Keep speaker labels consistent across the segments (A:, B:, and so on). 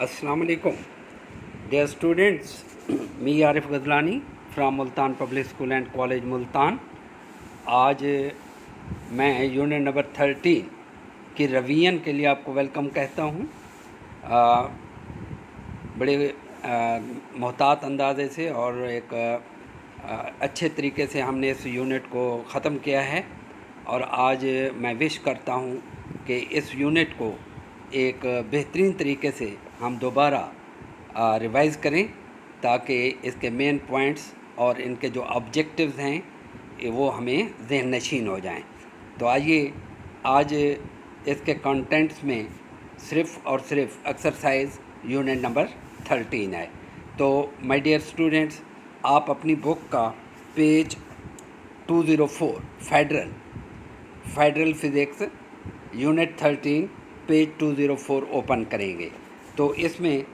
A: Assalamu alaikum. Dear students, me Arif Ghazlani from Multan Public School and College Multan. आज मैं unit number 13 की revision के लिए आपको वेलकम कहता हूँ। बड़े मोहतात अंदाजे से और एक अच्छे तरीके से हमने इस यूनिट को ख़त्म किया है और आज मैं विश करता हूँ कि इस यूनिट को एक बेहतरीन तरीके से हम दोबारा रिवाइज़ करें ताकि इसके मेन पॉइंट्स और इनके जो ऑब्जेक्टिव्स हैं वो हमें ज़हन नशीन हो जाएं। तो आइए आज इसके कंटेंट्स में सिर्फ़ और सिर्फ एक्सरसाइज यूनिट नंबर 13 है। तो माय डियर स्टूडेंट्स, आप अपनी बुक का page 204 federal physics unit 13 page 204 open करेंगे। तो इसमें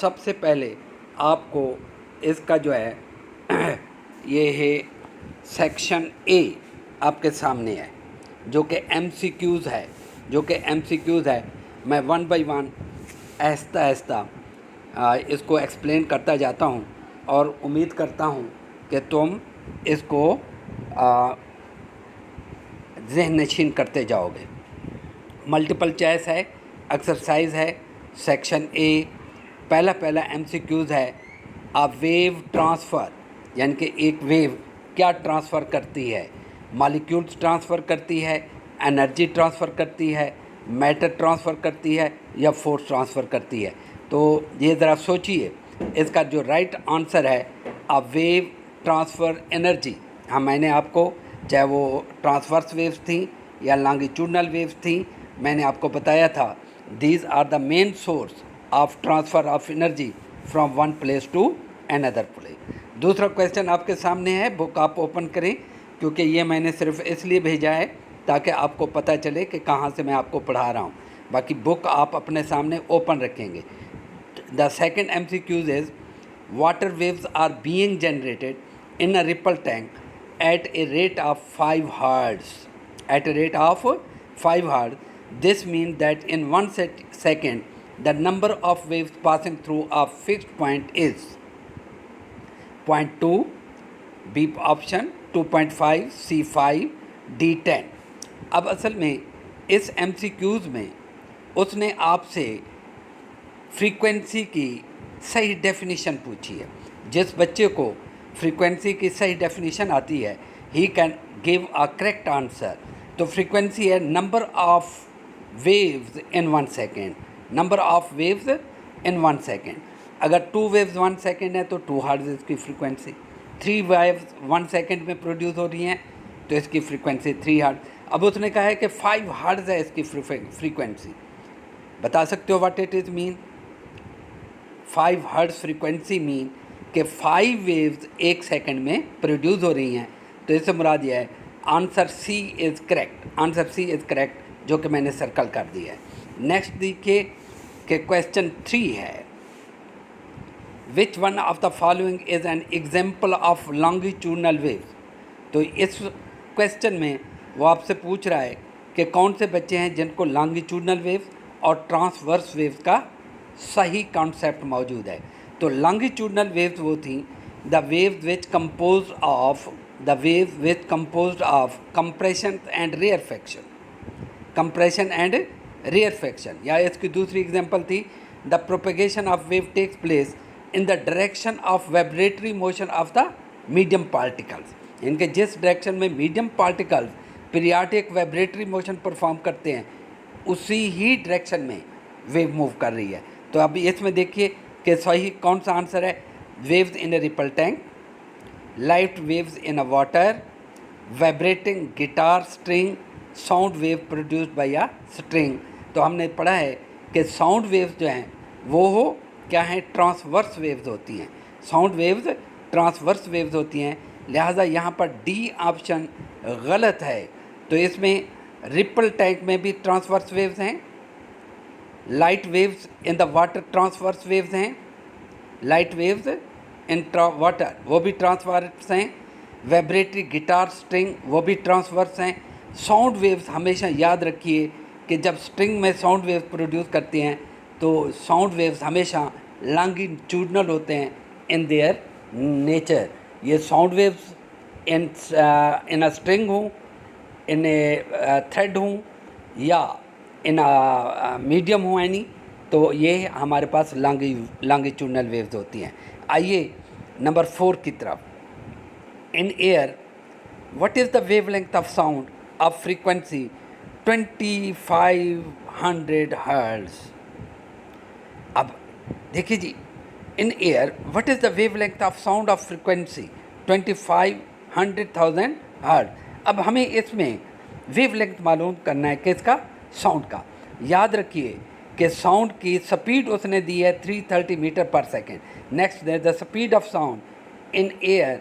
A: सबसे पहले आपको इसका जो है ये है सेक्शन ए आपके सामने है जो कि MCQs है। मैं one by one Aahista Aahista इसको एक्सप्लेन करता जाता हूँ और उम्मीद करता हूँ कि तुम इसको ज़हन नशीन करते जाओगे। मल्टीपल चॉइस है, एक्सरसाइज है, सेक्शन ए। पहला MCQs है, आ वेव ट्रांसफ़र, यानी कि एक वेव क्या ट्रांसफ़र करती है। मॉलिक्यूल्स ट्रांसफ़र करती है, एनर्जी ट्रांसफ़र करती है, मैटर ट्रांसफ़र करती है या फोर्स ट्रांसफ़र करती है। तो ये ज़रा सोचिए, इसका जो राइट आंसर है आ वेव ट्रांसफ़र एनर्जी। हाँ, मैंने आपको चाहे वो ट्रांसवर्स वेव्स थी या लॉन्गिट्यूडनल वेव्स थी, मैंने आपको बताया था these are the main source of transfer of energy from one place to another place. दूसरा क्वेश्चन आपके सामने है, बुक आप ओपन करें क्योंकि ये मैंने सिर्फ इसलिए भेजा है ताकि आपको पता चले कि कहाँ से मैं आपको पढ़ा रहा हूँ। बाकी बुक आप अपने सामने ओपन रखेंगे। The second MCQs is water waves are being generated in a ripple tank at a rate of 5 hertz. This means that in 1 second the number of waves passing through a fixed point is point 2, B option 2.5, C 5, D 10। अब असल में इस MCQs में उसने आपसे frequency की सही definition पूछी है। जिस बच्चे को फ्रीक्वेंसी की सही डेफिनेशन आती है he can give a correct answer. तो फ्रीक्वेंसी है number of waves in 1 second, number of waves in 1 second. अगर 2 वेव्स 1 सेकेंड है तो 2 हर्ट्ज़ इसकी फ्रीक्वेंसी। 3 वेव्स 1 सेकेंड में प्रोड्यूस हो रही हैं तो इसकी फ्रीक्वेंसी 3 हर्ट्ज़। अब उसने कहा है कि 5 हर्ट्ज़ है इसकी फ्रीक्वेंसी। बता सकते हो what it is mean? 5 hertz frequency mean कि 5 वेव्स 1 सेकंड में प्रोड्यूस हो रही हैं। तो इससे मुराद यह है आंसर सी इज़ करेक्ट, जो कि मैंने सर्कल कर दिया है। नेक्स्ट देखिए कि क्वेश्चन 3 है, which one of the following is an example of longitudinal waves. तो इस क्वेश्चन में वो आपसे पूछ रहा है कि कौन से बच्चे हैं जिनको लॉन्गिट्यूडनल वेव्स और ट्रांसवर्स वेव्स का सही कॉन्सेप्ट मौजूद है। तो लॉन्गिट्यूडनल वेव्स वो थी the waves which composed of compression and rarefaction. या इसकी दूसरी एग्जांपल थी the propagation of wave takes place in the direction of vibratory motion of the medium particles. इनके जिस डायरेक्शन में medium particles periodic vibratory motion perform करते हैं उसी ही डायरेक्शन में वेव मूव कर रही है। तो अभी इसमें देखिए कि सही कौन सा आंसर है। Waves in a ripple tank, light waves in a water, vibrating guitar string, sound wave produced by a string. तो हमने पढ़ा है कि साउंड वेव्स जो हैं वो क्या हैं, ट्रांसवर्स वेव्स होती हैं। साउंड वेव्स ट्रांसवर्स वेव्स होती हैं, लिहाजा यहाँ पर डी ऑप्शन गलत है। तो इसमें रिपल टैंक में भी ट्रांसवर्स वेव्स हैं, light waves in the water transverse waves हैं, लाइट वेव्स इन वाटर वो भी ट्रांसवर्स हैं, वाइब्रेटरी गिटार स्ट्रिंग वो भी ट्रांसवर्स हैं। साउंड वेव्स हमेशा याद रखिए कि जब स्ट्रिंग में साउंड वेव्स प्रोड्यूस करती हैं तो साउंड वेव्स हमेशा लॉन्गिट्यूडनल होते हैं इन देयर नेचर। ये sound waves in a string हूँ, इन ए थ्रेड हूँ, या इन मीडियम हूँ एनी, तो ये हमारे पास लॉन्गिट्यूडनल वेव्स होती हैं। आइए नंबर 4 की तरफ। In air what is the wavelength of sound of frequency 2500 hertz. अब देखिए जी, in air what is the wavelength of sound of frequency 2500,000 hertz. अब हमें इसमें वेवलेंथ मालूम करना है किसका? साउंड का। याद रखिए कि साउंड की स्पीड उसने दी है 330 metre per second. Next the speed of sound in air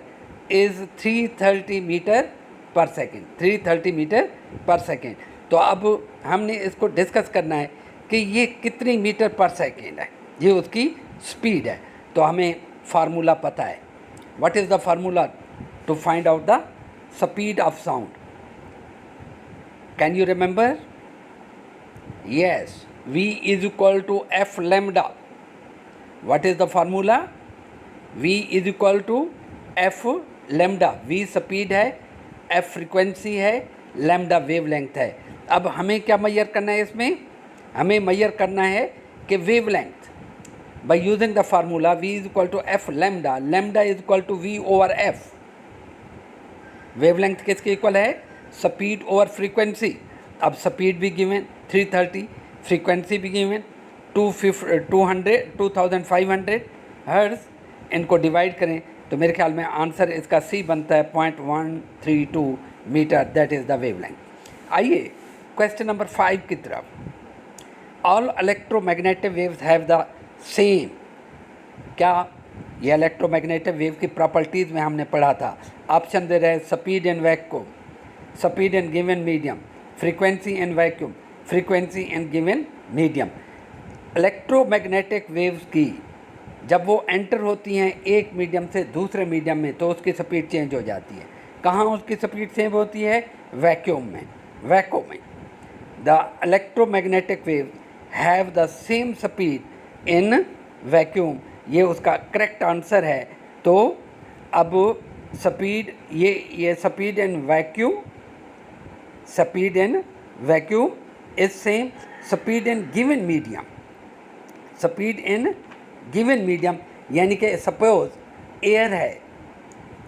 A: is 330 metre per second, 330 metre per second. तो अब हमने इसको डिस्कस करना है कि ये कितनी मीटर पर सेकेंड है, ये उसकी स्पीड है। तो हमें फार्मूला पता है। What is the formula to find out the speed of sound? Can you remember? Yes, V is equal to F lambda. What is the formula? V is equal to F lambda. V speed है, F frequency है, lambda wavelength है। अब हमें क्या major करना है इसमें? हमें मेजर करना है कि wavelength by using the formula V is equal to F lambda. Lambda is equal to V over F. Wavelength किसके इक्वल है? Speed over frequency. अब स्पीड भी गिवन 330, फ्रीक्वेंसी भी गिवन 2500 हर्ट्ज। इनको डिवाइड करें तो मेरे ख्याल में आंसर इसका सी बनता है 0.132 metre, that is the wavelength. आइए क्वेश्चन नंबर 5 की तरफ। All electromagnetic waves have the same. क्या ये इलेक्ट्रोमैग्नेटिक वेव की प्रॉपर्टीज़ में हमने पढ़ा था। ऑप्शन दे रहे speed in vacuum, speed in given medium, frequency in vacuum, frequency in given medium. Electromagnetic waves की जब वो एंटर होती हैं एक मीडियम से दूसरे मीडियम में तो उसकी स्पीड चेंज हो जाती है। कहाँ उसकी स्पीड चेंज होती है? वैक्यूम में। वैक्यूम में the electromagnetic wave have the same speed in vacuum. ये उसका करेक्ट आंसर है। तो अब स्पीड ये speed in vacuum, speed in vacuum is same speed in given medium. Speed in given medium यानी कि सपोज एयर है,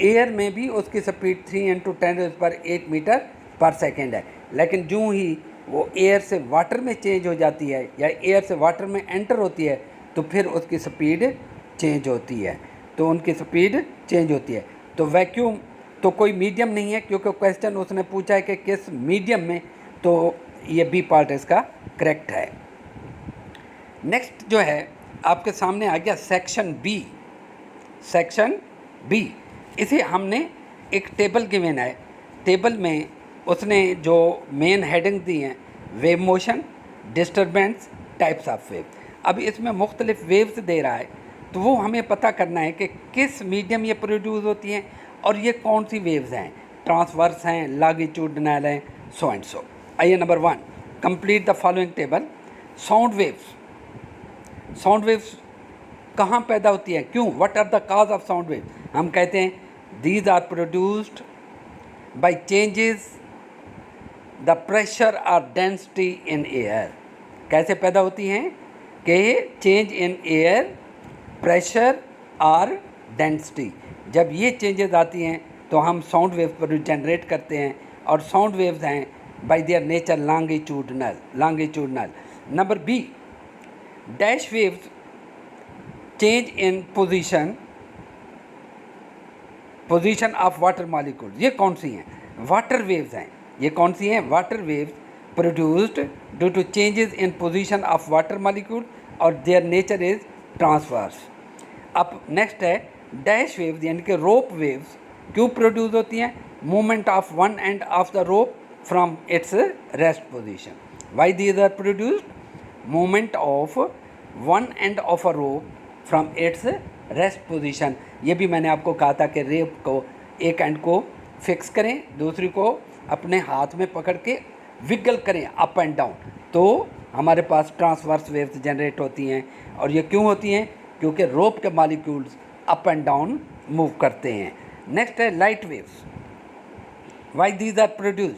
A: एयर में भी उसकी स्पीड 3 × 10⁸ मीटर पर सेकेंड है। लेकिन जो ही वो एयर से वाटर में चेंज हो जाती है या एयर से वाटर में एंटर होती है तो फिर उसकी स्पीड चेंज होती है, तो उनकी स्पीड चेंज होती है। तो वैक्यूम तो कोई मीडियम नहीं है क्योंकि क्वेश्चन उसने पूछा है कि किस मीडियम में, तो ये बी पार्ट इसका करेक्ट है। नेक्स्ट जो है आपके सामने आ गया सेक्शन बी। सेक्शन बी, इसे हमने एक टेबल गिवन है। टेबल में उसने जो मेन हेडिंग दी हैं wave motion, disturbance, types of wave. अब इसमें मुख्तलिफ वेव्स दे रहा है तो वो हमें पता करना है कि किस मीडियम ये प्रोड्यूस होती हैं और ये कौन सी वेव्स हैं, ट्रांसवर्स हैं, लॉन्गिट्यूडनल हैं, सो एंड सो। आइए number 1, complete the following table. Sound waves, sound waves कहाँ पैदा होती है, क्यों, what are the cause of sound wave? हम कहते हैं these are produced by changes the pressure और डेंसिटी इन एयर। कैसे पैदा होती हैं कि चेंज इन एयर, प्रेशर और डेंसिटी। जब ये चेंजेस आती हैं तो हम साउंड वेव पर जनरेट करते हैं और साउंड वेव्स हैं by their nature longitudinal. Number B, dash waves change in position of water molecule. ये कौन सी हैं? वाटर वेव्स हैं। ये कौन सी हैं? Water waves produced due to changes in position of water molecule और देयर नेचर इज ट्रांसवर्स। अब नेक्स्ट है डैश वेव्स यानी कि रोप वेव्स क्यों प्रोड्यूस होती हैं? Movement of one end of the rope from its rest position. Why these are produced? Movement of one end of a rope from its rest position. ये भी मैंने आपको कहा था कि रेप को एक एंड को फिक्स करें, दूसरी को अपने हाथ में पकड़ के विगल करें अप एंड डाउन, तो हमारे पास ट्रांसवर्स वेव्स जनरेट होती हैं। और ये क्यों होती हैं? क्योंकि रोप के molecules up and down move करते हैं। नेक्स्ट है light waves. Why these are produced?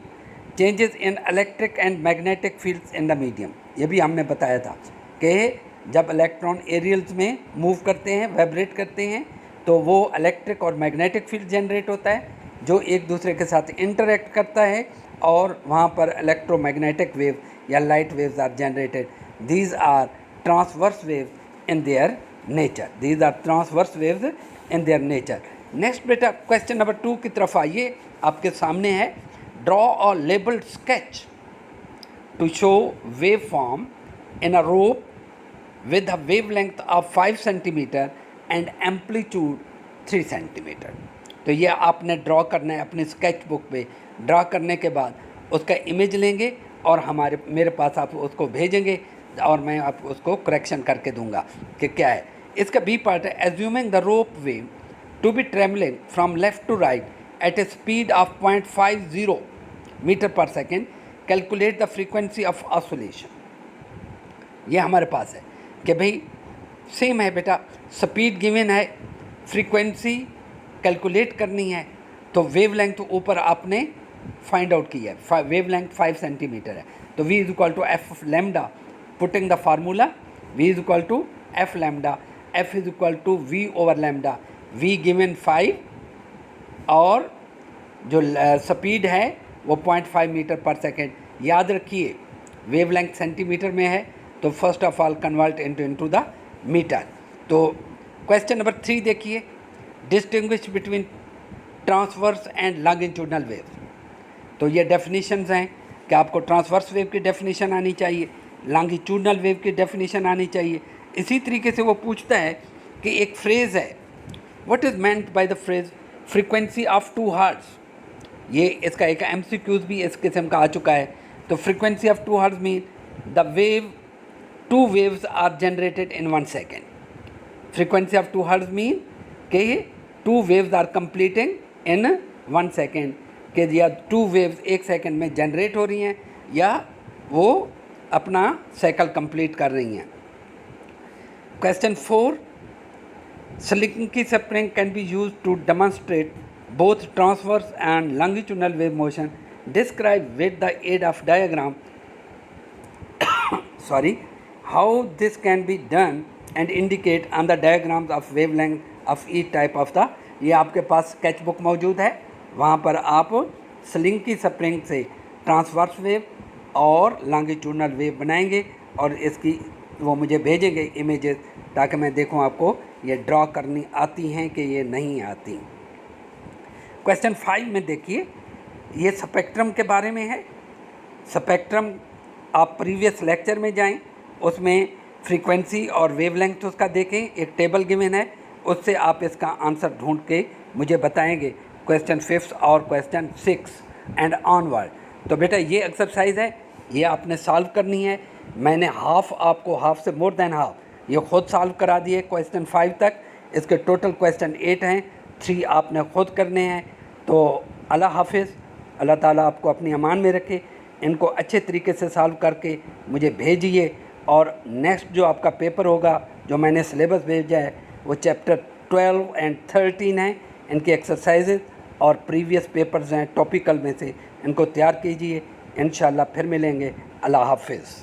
A: Changes in electric and magnetic fields in the medium. ये भी हमने बताया था कि जब इलेक्ट्रॉन एरियल्स में मूव करते हैं, वाइब्रेट करते हैं, तो वो इलेक्ट्रिक और मैग्नेटिक फील्ड जनरेट होता है जो एक दूसरे के साथ इंटरेक्ट करता है और वहाँ पर इलेक्ट्रोमैग्नेटिक वेव या light waves are generated. These are transverse waves in their nature. These are transverse waves in their nature. Next बेटा क्वेश्चन नंबर 2 की तरफ आइए। आपके सामने है draw a labelled sketch to show wave form in a rope with a wavelength of 5 centimetre and amplitude 3 centimetre. तो ये आपने ड्रॉ करना है अपने स्केच बुक पे। ड्रॉ करने के बाद उसका इमेज लेंगे और मेरे पास आप उसको भेजेंगे और मैं आप उसको करेक्शन करके दूंगा कि क्या है। इसका बी पार्ट है assuming the rope wave to be travelling from left to right at a speed of 0.50 metre per second, calculate the frequency of oscillation. ये हमारे पास है कि भाई सेम है बेटा, स्पीड गिवन है, फ्रीक्वेंसी कैलकुलेट करनी है, तो वेवलेंथ ऊपर आपने फाइंड आउट की है। वेवलेंथ 5 सेंटीमीटर है, तो v is equal to F lambda, putting the formula v is equal to F lambda, f is equal to v over lambda, v given 5 और जो स्पीड है वो 0.5 मीटर पर सेकेंड। याद रखिए वेवलेंथ सेंटीमीटर में है, तो first of all convert into the metre. तो क्वेश्चन नंबर 3 देखिए, distinguish between transverse and longitudinal wave. तो ये डेफिनेशंस हैं कि आपको ट्रांसवर्स वेव की डेफिनेशन आनी चाहिए, लॉन्गिट्यूडनल वेव की डेफिनेशन आनी चाहिए। इसी तरीके से वो पूछता है कि एक फ्रेज़ है, what is meant by the phrase frequency of 2 hertz. ये इसका एक MCQs भी इस किस्म का आ चुका है। तो frequency of 2 hertz mean the wave 2 waves are generated in 1 second. Frequency of 2 hertz mean कि 2 waves are completing in 1 second, कि या 2 waves 1 सेकेंड में जनरेट हो रही हैं या वो अपना साइकिल कंप्लीट कर रही हैं। Question 4, Slinky spring can be used to demonstrate both transverse and longitudinal wave motion. Describe with the aid of diagram how this can be done and indicate on the diagrams of wavelength of each type of the। ये आपके पास sketch book मौजूद है, वहाँ पर आप slinky spring से transverse wave और longitudinal wave बनाएंगे और इसकी वो मुझे भेजेंगे इमेजेस, ताकि मैं देखूँ आपको ये ड्रॉ करनी आती हैं कि ये नहीं आती। क्वेश्चन 5 में देखिए, ये स्पेक्ट्रम के बारे में है। स्पेक्ट्रम आप प्रीवियस लेक्चर में जाएं, उसमें फ्रीक्वेंसी और वेवलेंथ उसका देखें, एक टेबल गिवन है, उससे आप इसका आंसर ढूंढ के मुझे बताएंगे। क्वेश्चन 5 और क्वेश्चन 6 एंड ऑनवर्ड। तो बेटा ये एक्सरसाइज है, ये आपने सॉल्व करनी है। मैंने हाफ से मोर देन हाफ ये खुद सॉल्व करा दिए क्वेश्चन 5 तक। इसके टोटल क्वेश्चन 8 हैं, 3 आपने खुद करने हैं। तो अल्लाह हाफिज़, अल्लाह ताला आपको अपनी अमान में रखे। इनको अच्छे तरीके से सॉल्व करके मुझे भेजिए। और नेक्स्ट जो आपका पेपर होगा, जो मैंने सिलेबस भेजा है, वो चैप्टर 12 एंड 13 है। इनके एक्सरसाइजेज और प्रीवियस पेपर्स हैं टॉपिकल में से, इनको तैयार कीजिए। इंशाल्लाह फिर मिलेंगे। अल्लाह हाफिज़।